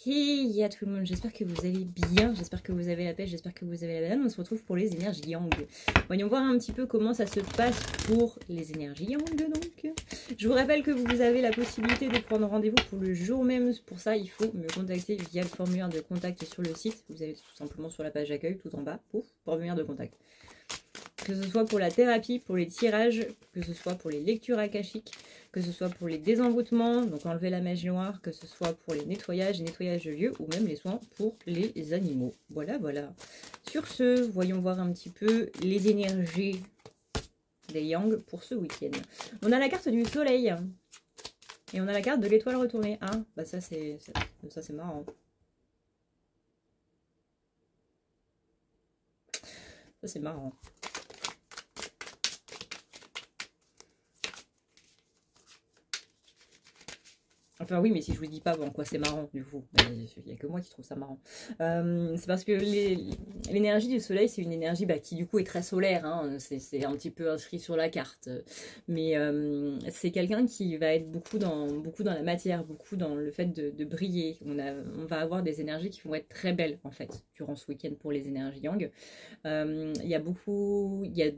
Hey à tout le monde, j'espère que vous allez bien, j'espère que vous avez la pêche, j'espère que vous avez la banane. On se retrouve pour les énergies yang. Voyons voir un petit peu comment ça se passe pour les énergies yang donc. Je vous rappelle que vous avez la possibilité de prendre rendez-vous pour le jour même. Pour ça, il faut me contacter via le formulaire de contact sur le site. Vous avez tout simplement sur la page d'accueil, tout en bas, pouf, formulaire de contact. Que ce soit pour la thérapie, pour les tirages, que ce soit pour les lectures akashiques, que ce soit pour les désenvoûtements, donc enlever la magie noire, que ce soit pour les nettoyages de lieux ou même les soins pour les animaux. Voilà, voilà. Sur ce, voyons voir un petit peu les énergies des yang pour ce week-end. On a la carte du soleil et on a la carte de l'étoile retournée. Ah, bah ça c'est marrant. Ça c'est marrant. Enfin oui, mais si je vous dis pas en quoi c'est marrant, du coup, il n'y a que moi qui trouve ça marrant. C'est parce que l'énergie du soleil, c'est une énergie qui du coup est très solaire, hein, c'est un petit peu inscrit sur la carte. Mais c'est quelqu'un qui va être beaucoup dans la matière, beaucoup dans le fait de briller. On va avoir des énergies qui vont être très belles en fait, durant ce week-end pour les énergies yang. Il y a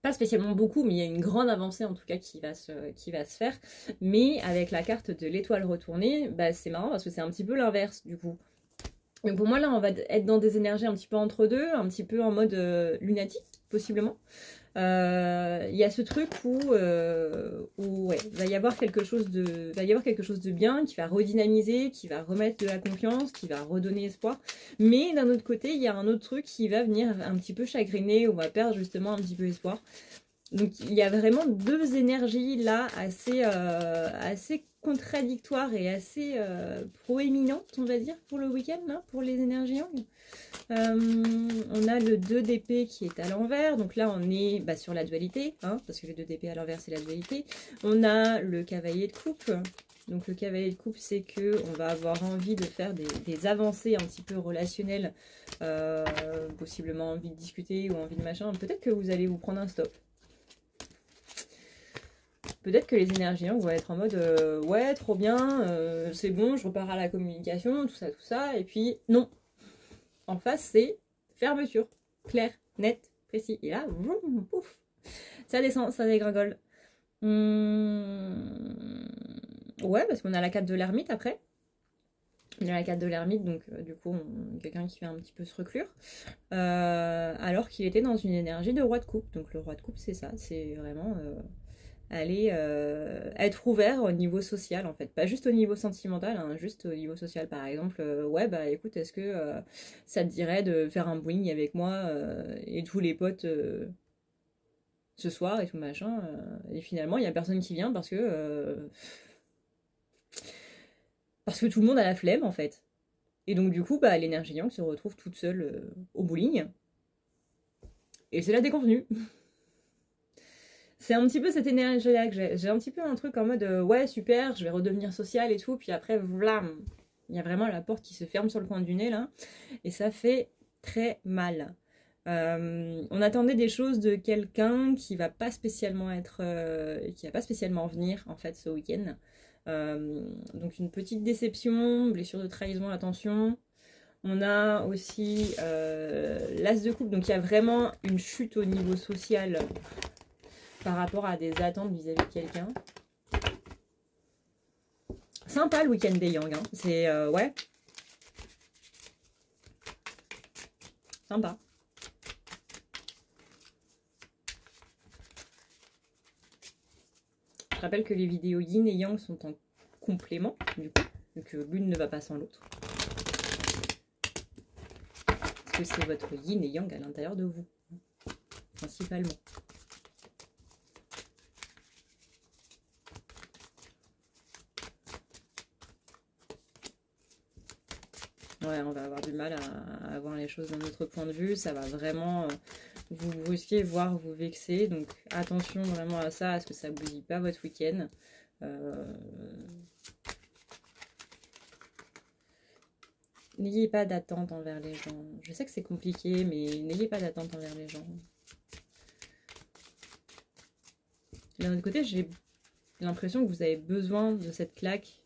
pas spécialement beaucoup, mais il y a une grande avancée en tout cas qui va se faire. Mais avec la carte de l'étoile retournée, c'est marrant parce que c'est un petit peu l'inverse du coup. Donc pour moi là, on va être dans des énergies un petit peu entre deux, un petit peu en mode lunatique possiblement. Il y a ce truc où ouais, va y avoir quelque chose de bien qui va redynamiser, qui va remettre de la confiance, qui va redonner espoir. Mais d'un autre côté, il y a un autre truc qui va venir un petit peu chagriner, on va perdre justement un petit peu espoir. Donc il y a vraiment deux énergies là assez contradictoires et assez proéminentes, on va dire, pour le week-end, pour les énergies yang. On a le 2 d'épée qui est à l'envers, donc là on est sur la dualité, parce que le 2 d'épée à l'envers c'est la dualité. On a le cavalier de coupe, donc le cavalier de coupe c'est que on va avoir envie de faire des avancées un petit peu relationnelles, possiblement envie de discuter ou envie de machin. Peut-être que vous allez vous prendre un stop. Peut-être que les énergies vont être en mode ouais trop bien, c'est bon, je repars à la communication, tout ça, et puis non. En face, c'est fermeture, clair, net, précis. Et là, vroom, pouf, ça descend, ça dégringole. Ouais, parce qu'on a la carte de l'ermite après. On a la carte de l'ermite, donc du coup, quelqu'un qui fait un petit peu se reclure. Alors qu'il était dans une énergie de roi de coupe. Donc le roi de coupe, c'est ça, c'est vraiment... aller être ouvert au niveau social en fait, pas juste au niveau sentimental, juste au niveau social. Par exemple, ouais écoute, est-ce que ça te dirait de faire un bowling avec moi et tous les potes ce soir et tout machin, et finalement il y a personne qui vient parce que tout le monde a la flemme en fait, et donc du coup l'énergie yang se retrouve toute seule au bowling et c'est la déconvenue. C'est un petit peu cette énergie-là que j'ai un petit peu un truc en mode ouais super, je vais redevenir sociale et tout, puis après vlam, il y a vraiment la porte qui se ferme sur le coin du nez là, et ça fait très mal. On attendait des choses de quelqu'un qui va pas spécialement venir en fait ce week-end. Donc une petite déception, blessure de trahison, attention. On a aussi l'as de coupe, donc il y a vraiment une chute au niveau social par rapport à des attentes vis-à-vis de quelqu'un. Sympa le week-end des yang, c'est ouais. Sympa. Je rappelle que les vidéos yin et yang sont en complément, du coup, donc l'une ne va pas sans l'autre. Parce que c'est votre yin et yang à l'intérieur de vous, principalement. Ouais, on va avoir du mal à voir les choses d'un autre point de vue. Ça va vraiment vous brusquer, voire vous vexer. Donc attention vraiment à ça, à ce que ça ne bousille pas votre week-end. N'ayez pas d'attente envers les gens. Je sais que c'est compliqué, mais n'ayez pas d'attente envers les gens. D'un autre côté, j'ai l'impression que vous avez besoin de cette claque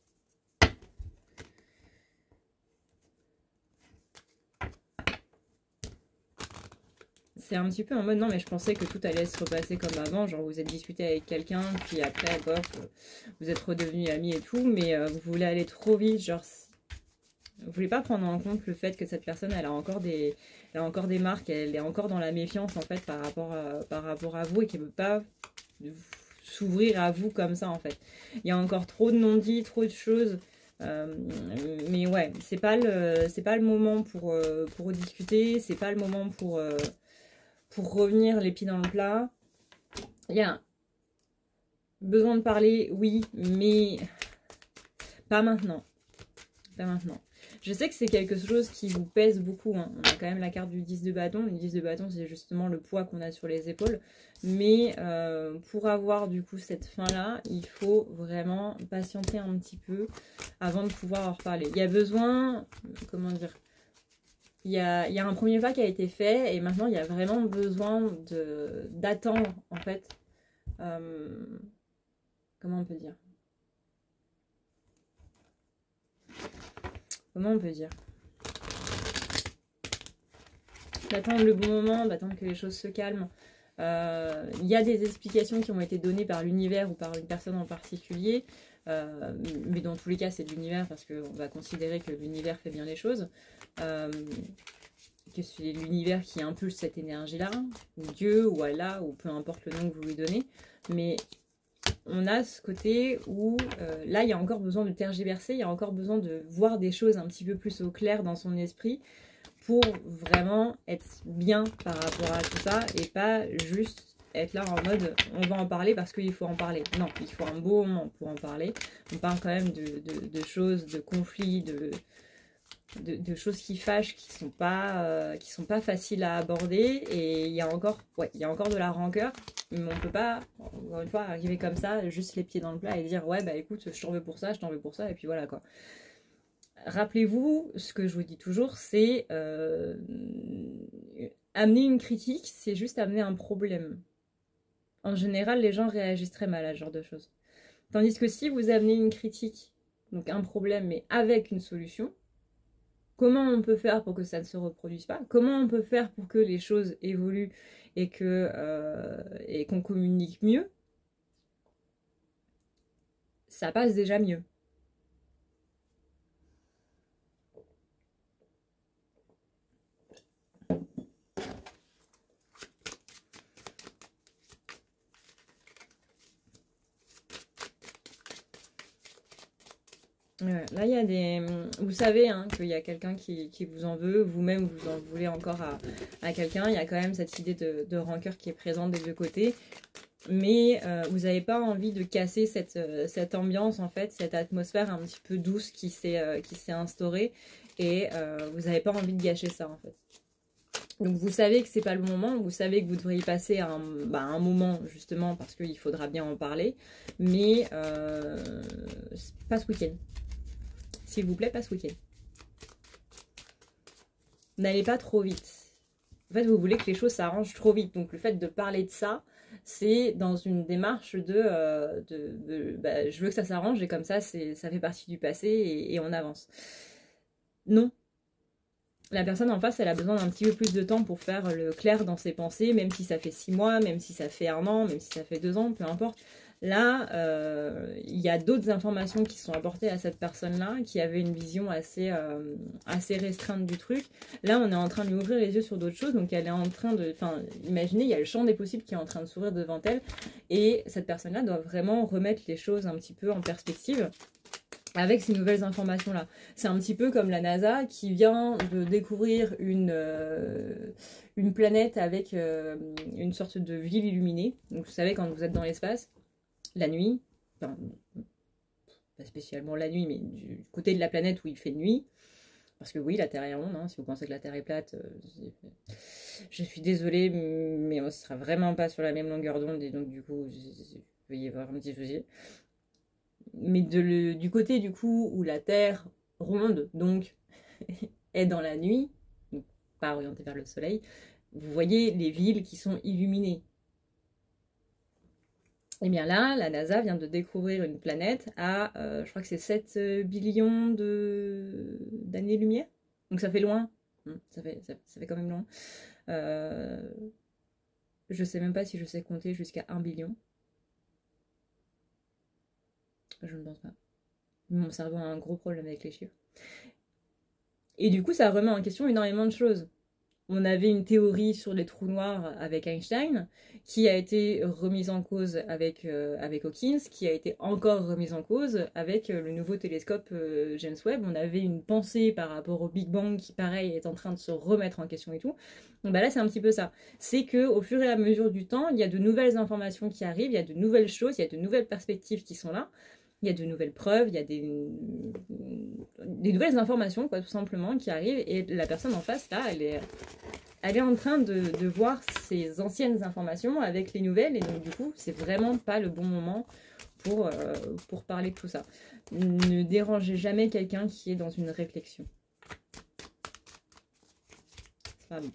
c'est un petit peu en mode non mais je pensais que tout allait se repasser comme avant, genre vous êtes discuté avec quelqu'un, puis après bof, vous êtes redevenus amis et tout, mais vous voulez aller trop vite, genre vous voulez pas prendre en compte le fait que cette personne elle a encore des marques, elle est encore dans la méfiance en fait par rapport à vous et qu'elle veut pas s'ouvrir à vous comme ça en fait. Il y a encore trop de non-dits, trop de choses. Mais ouais, c'est pas le moment pour discuter, c'est pas le moment pour revenir les pieds dans le plat. Il y a besoin de parler, oui, mais pas maintenant. Pas maintenant. Je sais que c'est quelque chose qui vous pèse beaucoup. Hein. On a quand même la carte du 10 de bâton. Le 10 de bâton, c'est justement le poids qu'on a sur les épaules. Mais pour avoir du coup cette fin-là, il faut vraiment patienter un petit peu avant de pouvoir en reparler. Il y a besoin, comment dire, il y a un premier pas qui a été fait et maintenant il y a vraiment besoin d'attendre en fait. Comment on peut dire? Comment on peut dire? D'attendre le bon moment, d'attendre que les choses se calment. Il y a des explications qui ont été données par l'univers ou par une personne en particulier, mais dans tous les cas c'est de l'univers parce qu'on va considérer que l'univers fait bien les choses, que c'est l'univers qui impulse cette énergie-là, ou Dieu, ou Allah, ou peu importe le nom que vous lui donnez, mais on a ce côté où là il y a encore besoin de tergiverser, il y a encore besoin de voir des choses un petit peu plus au clair dans son esprit, pour vraiment être bien par rapport à tout ça et pas juste être là en mode on va en parler parce qu'il faut en parler. Non, il faut un beau moment pour en parler. On parle quand même de choses, de conflits, de choses qui fâchent, qui sont pas faciles à aborder et il y a encore de la rancœur, mais on peut pas, encore une fois, arriver comme ça, juste les pieds dans le plat et dire ouais bah écoute, je t'en veux pour ça, je t'en veux pour ça et puis voilà quoi. Rappelez-vous, ce que je vous dis toujours, c'est amener une critique, c'est juste amener un problème. En général, les gens réagissent très mal à ce genre de choses. Tandis que si vous amenez une critique, donc un problème, mais avec une solution, comment on peut faire pour que ça ne se reproduise pas? Comment on peut faire pour que les choses évoluent et qu'on communique mieux? Ça passe déjà mieux. Là, il y a des... Vous savez hein, qu'il y a quelqu'un qui vous en veut, vous-même vous en voulez encore à quelqu'un. Il y a quand même cette idée de rancœur qui est présente des deux côtés. Mais vous n'avez pas envie de casser cette ambiance, en fait, cette atmosphère un petit peu douce qui s'est instaurée. Et vous n'avez pas envie de gâcher ça, en fait. Donc vous savez que c'est pas le moment, vous savez que vous devriez passer un moment justement parce qu'il faudra bien en parler. Mais pas ce week-end. S'il vous plaît, pas ce week-end. N'allez pas trop vite. En fait, vous voulez que les choses s'arrangent trop vite. Donc, le fait de parler de ça, c'est dans une démarche je veux que ça s'arrange et comme ça, ça fait partie du passé et on avance. Non. La personne en face, elle a besoin d'un petit peu plus de temps pour faire le clair dans ses pensées, même si ça fait 6 mois, même si ça fait 1 an, même si ça fait 2 ans, peu importe. Là, il y a d'autres informations qui sont apportées à cette personne-là, qui avait une vision assez restreinte du truc. Là, on est en train de lui ouvrir les yeux sur d'autres choses, donc elle est en train de... Enfin, imaginez, il y a le champ des possibles qui est en train de s'ouvrir devant elle, et cette personne-là doit vraiment remettre les choses un petit peu en perspective avec ces nouvelles informations-là. C'est un petit peu comme la NASA qui vient de découvrir une planète avec une sorte de ville illuminée. Donc vous savez, quand vous êtes dans l'espace, la nuit, enfin, pas spécialement la nuit, mais du côté de la planète où il fait nuit, parce que oui, la Terre est ronde, hein, si vous pensez que la Terre est plate, je suis désolée, mais on ne sera vraiment pas sur la même longueur d'onde, et donc du coup, il peut y avoir un petit souci. Mais du côté du coup où la Terre ronde, donc, est dans la nuit, donc pas orientée vers le soleil, vous voyez les villes qui sont illuminées. Et bien là, la NASA vient de découvrir une planète à, je crois que c'est 7 billions d'années-lumière. Donc ça fait loin, ça fait quand même loin. Je sais même pas si je sais compter jusqu'à 1 billion. Je ne pense pas. Mon cerveau a un gros problème avec les chiffres. Et du coup, ça remet en question énormément de choses. On avait une théorie sur les trous noirs avec Einstein, qui a été remise en cause avec Hawking, qui a été encore remise en cause avec le nouveau télescope James Webb. On avait une pensée par rapport au Big Bang qui, pareil, est en train de se remettre en question et tout. Donc bah là, c'est un petit peu ça. C'est qu'au fur et à mesure du temps, il y a de nouvelles informations qui arrivent, il y a de nouvelles choses, il y a de nouvelles perspectives qui sont là. Il y a de nouvelles preuves, il y a des nouvelles informations, quoi, tout simplement, qui arrivent. Et la personne en face, là, elle est en train de voir ces anciennes informations avec les nouvelles. Et donc, du coup, c'est vraiment pas le bon moment pour parler de tout ça. Ne dérangez jamais quelqu'un qui est dans une réflexion. C'est pas bon.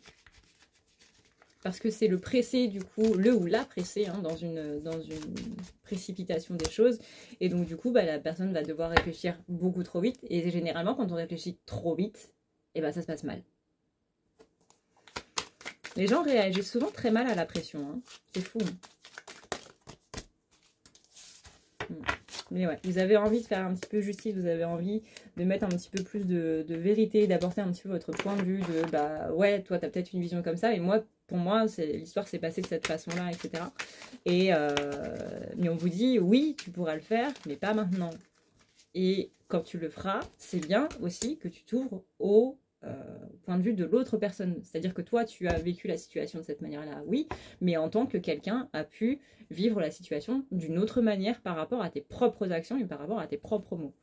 Parce que c'est le pressé, du coup, le ou la pressé, hein, dans une précipitation des choses. Et donc, du coup, bah, la personne va devoir réfléchir beaucoup trop vite. Et généralement, quand on réfléchit trop vite, et bah, ça se passe mal. Les gens réagissent souvent très mal à la pression. Hein. C'est fou. Hein. Mais ouais, vous avez envie de faire un petit peu justice, vous avez envie de mettre un petit peu plus de vérité, d'apporter un petit peu votre point de vue, de bah ouais, toi t'as peut-être une vision comme ça, et moi, pour moi, l'histoire s'est passée de cette façon-là, etc. Mais on vous dit, oui, tu pourras le faire, mais pas maintenant. Et quand tu le feras, c'est bien aussi que tu t'ouvres au point de vue de l'autre personne. C'est-à-dire que toi, tu as vécu la situation de cette manière-là, oui, mais en tant que quelqu'un a pu vivre la situation d'une autre manière par rapport à tes propres actions et par rapport à tes propres mots.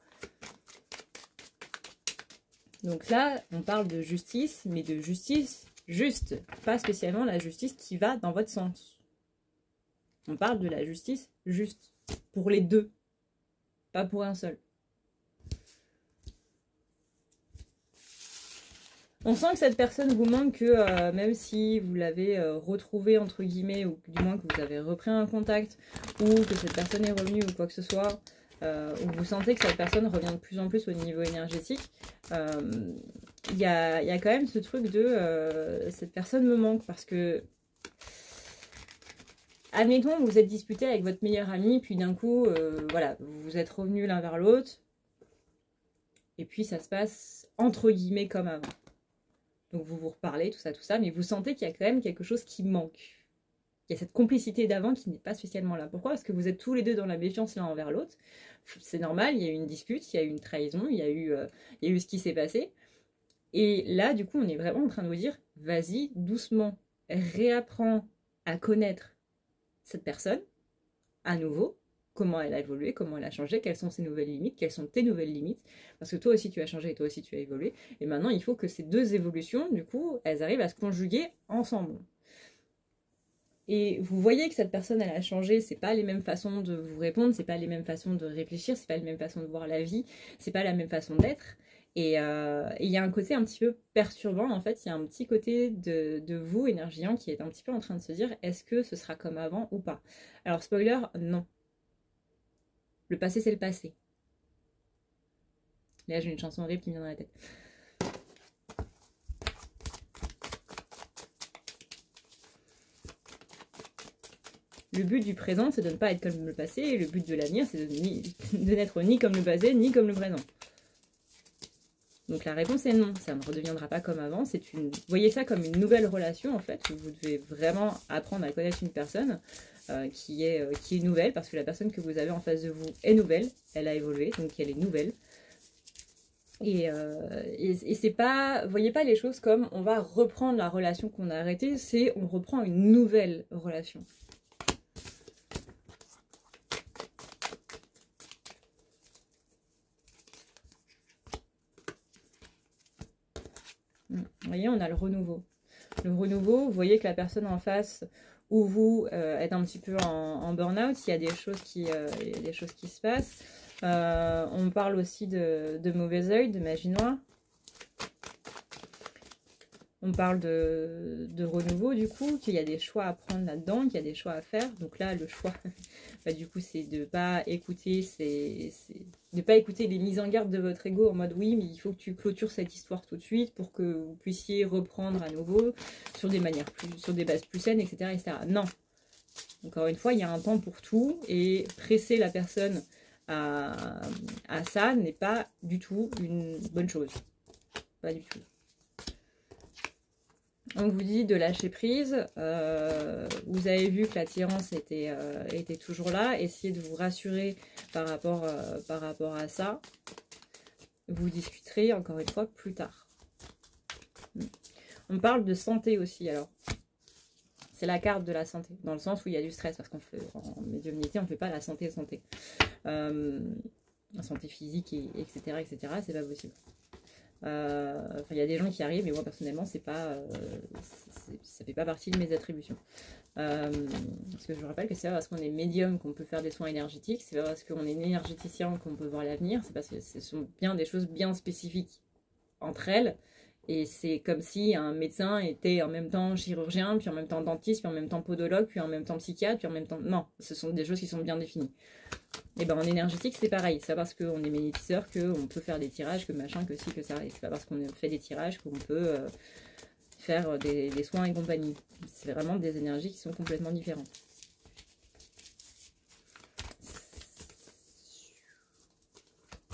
Donc là, on parle de justice, mais de justice juste, pas spécialement la justice qui va dans votre sens. On parle de la justice juste, pour les deux, pas pour un seul. On sent que cette personne vous manque, que même si vous l'avez retrouvé entre guillemets, ou du moins que vous avez repris un contact, ou que cette personne est revenue ou quoi que ce soit, ou vous sentez que cette personne revient de plus en plus au niveau énergétique, il y a quand même ce truc de cette personne me manque, parce que admettons vous êtes disputé avec votre meilleur ami, puis d'un coup voilà, vous êtes revenus l'un vers l'autre, et puis ça se passe entre guillemets comme avant. Donc vous vous reparlez, tout ça, mais vous sentez qu'il y a quand même quelque chose qui manque. Il y a cette complicité d'avant qui n'est pas spécialement là. Pourquoi? Parce que vous êtes tous les deux dans la méfiance l'un envers l'autre. C'est normal, il y a eu une dispute, il y a eu une trahison, il y a eu ce qui s'est passé. Et là, du coup, on est vraiment en train de vous dire, vas-y, doucement, réapprends à connaître cette personne, à nouveau, comment elle a évolué, comment elle a changé, quelles sont ses nouvelles limites, quelles sont tes nouvelles limites, parce que toi aussi tu as changé et toi aussi tu as évolué, et maintenant il faut que ces deux évolutions, du coup, elles arrivent à se conjuguer ensemble. Et vous voyez que cette personne, elle a changé, c'est pas les mêmes façons de vous répondre, c'est pas les mêmes façons de réfléchir, c'est pas les mêmes façons de voir la vie, c'est pas la même façon d'être, et il y a un côté un petit peu perturbant, en fait, il y a un petit côté de vous, énergiant, qui est un petit peu en train de se dire, est-ce que ce sera comme avant ou pas? Alors spoiler, non. Le passé, c'est le passé. Là, j'ai une chanson horrible qui me vient dans la tête. Le but du présent, c'est de ne pas être comme le passé, et le but de l'avenir, c'est de n'être ni comme le passé, ni comme le présent. Donc la réponse est non, ça ne redeviendra pas comme avant. Voyez ça comme une nouvelle relation, en fait, où vous devez vraiment apprendre à connaître une personne qui est nouvelle, parce que la personne que vous avez en face de vous est nouvelle, elle a évolué, donc elle est nouvelle. Et c'est pas, voyez pas les choses comme on va reprendre la relation qu'on a arrêtée, c'est on reprend une nouvelle relation. Vous voyez, on a le renouveau. Le renouveau, vous voyez que la personne en face où vous êtes un petit peu en burn-out, il y a des choses qui se passent. On parle aussi de mauvais œil, de magie noire. On parle de renouveau, du coup, qu'il y a des choix à prendre là-dedans, qu'il y a des choix à faire. Donc là, le choix, bah, du coup, c'est de ne pas écouter les mises en garde de votre ego en mode oui, mais il faut que tu clôtures cette histoire tout de suite pour que vous puissiez reprendre à nouveau sur des manières sur des bases plus saines, etc., etc. Non. Encore une fois, il y a un temps pour tout et presser la personne à ça n'est pas du tout une bonne chose. Pas du tout. On vous dit de lâcher prise. Vous avez vu que l'attirance était toujours là. Essayez de vous rassurer par rapport à ça. Vous discuterez encore une fois plus tard. On parle de santé aussi. Alors, c'est la carte de la santé, dans le sens où il y a du stress, parce qu'en médiumnité, on ne fait pas la santé. La santé physique, etc., c'est pas possible. Il y a des gens qui arrivent, mais moi personnellement, ça fait pas partie de mes attributions. Parce que je vous rappelle que c'est pas parce qu'on est médium qu'on peut faire des soins énergétiques, c'est pas parce qu'on est énergéticien qu'on peut voir l'avenir, c'est parce que ce sont bien des choses bien spécifiques entre elles. Et c'est comme si un médecin était en même temps chirurgien, puis en même temps dentiste, puis en même temps podologue, puis en même temps psychiatre, puis en même temps... Non, ce sont des choses qui sont bien définies. Et ben en énergétique, c'est pareil. C'est pas parce qu'on est magnétiseur qu'on peut faire des tirages, que machin, que ci, que ça. Et c'est pas parce qu'on fait des tirages qu'on peut faire des soins et compagnie. C'est vraiment des énergies qui sont complètement différentes.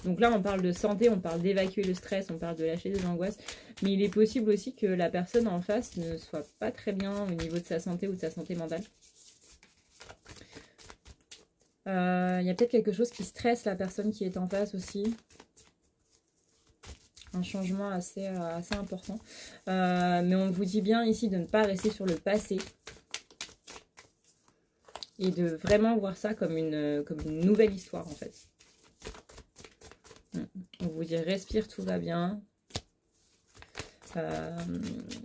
Donc là, on parle de santé, on parle d'évacuer le stress, on parle de lâcher des angoisses. Mais il est possible aussi que la personne en face ne soit pas très bien au niveau de sa santé ou de sa santé mentale. Il y a peut-être quelque chose qui stresse la personne qui est en face aussi. Un changement assez important. Mais on vous dit bien ici de ne pas rester sur le passé. Et de vraiment voir ça comme une nouvelle histoire en fait. On vous dit respire, tout va bien.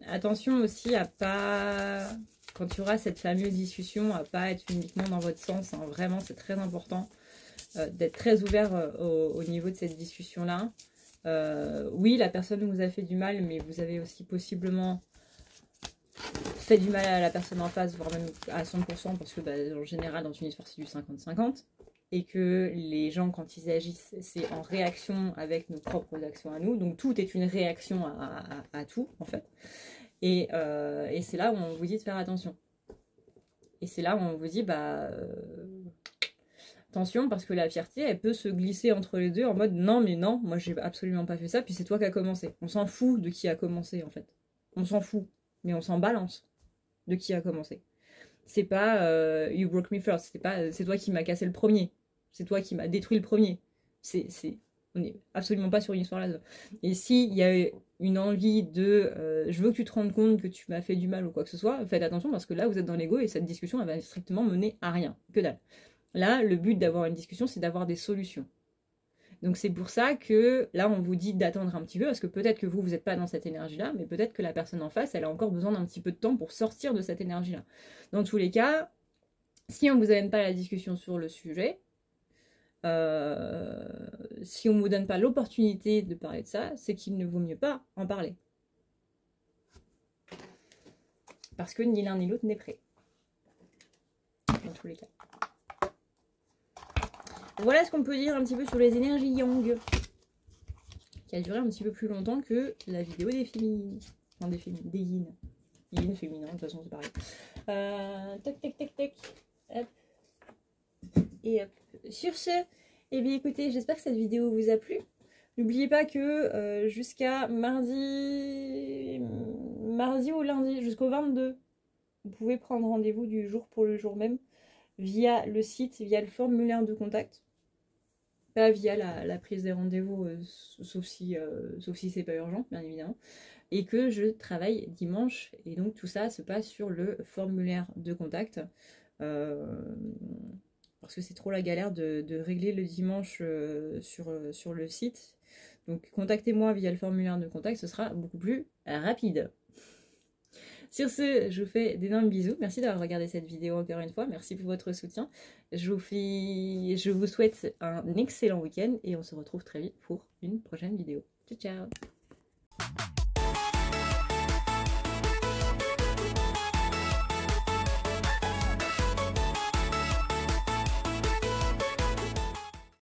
Attention aussi à pas, quand il y aura cette fameuse discussion, à pas être uniquement dans votre sens. Hein. Vraiment, c'est très important d'être très ouvert au niveau de cette discussion-là. Oui, la personne vous a fait du mal, mais vous avez aussi possiblement fait du mal à la personne en face, voire même à 100%, parce que en général, dans une histoire, c'est du 50-50. Et que les gens, quand ils agissent, c'est en réaction avec nos propres actions à nous. Donc tout est une réaction à tout, en fait. Et c'est là où on vous dit de faire attention. Et c'est là où on vous dit, attention, parce que la fierté, elle peut se glisser entre les deux en mode, non, mais non, moi, j'ai absolument pas fait ça, puis c'est toi qui as commencé. On s'en fout de qui a commencé, en fait. On s'en fout, mais on s'en balance de qui a commencé. C'est pas you broke me first, c'est pas c'est toi qui m'as cassé le premier. C'est toi qui m'as détruit le premier. On n'est absolument pas sur une histoire là-dedans. Et s'il y a une envie de je veux que tu te rendes compte que tu m'as fait du mal ou quoi que ce soit, faites attention parce que là vous êtes dans l'ego et cette discussion elle va strictement mener à rien, que dalle. Là, le but d'avoir une discussion, c'est d'avoir des solutions. Donc c'est pour ça que là on vous dit d'attendre un petit peu, parce que peut-être que vous n'êtes pas dans cette énergie-là, mais peut-être que la personne en face, elle a encore besoin d'un petit peu de temps pour sortir de cette énergie-là. Dans tous les cas, si on ne vous amène pas la discussion sur le sujet, si on ne vous donne pas l'opportunité de parler de ça, c'est qu'il ne vaut mieux pas en parler. Parce que ni l'un ni l'autre n'est prêt. Dans tous les cas. Voilà ce qu'on peut dire un petit peu sur les énergies yang. Qui a duré un petit peu plus longtemps que la vidéo des féminines. Enfin des yin. Yin, féminin, de toute façon c'est pareil. Tac, tac, tac, tac. Hop. Et hop. Sur ce, eh bien écoutez, j'espère que cette vidéo vous a plu. N'oubliez pas que jusqu'à mardi ou lundi, jusqu'au 22, vous pouvez prendre rendez-vous du jour pour le jour même via le site, via le formulaire de contact. Pas via la prise des rendez-vous, sauf si c'est pas urgent, bien évidemment. Et que je travaille dimanche. Et donc tout ça se passe sur le formulaire de contact. Parce que c'est trop la galère de régler le dimanche sur le site. Donc contactez-moi via le formulaire de contact, ce sera beaucoup plus rapide. Sur ce, je vous fais d'énormes bisous. Merci d'avoir regardé cette vidéo encore une fois. Merci pour votre soutien. Je vous souhaite un excellent week-end et on se retrouve très vite pour une prochaine vidéo. Ciao, ciao!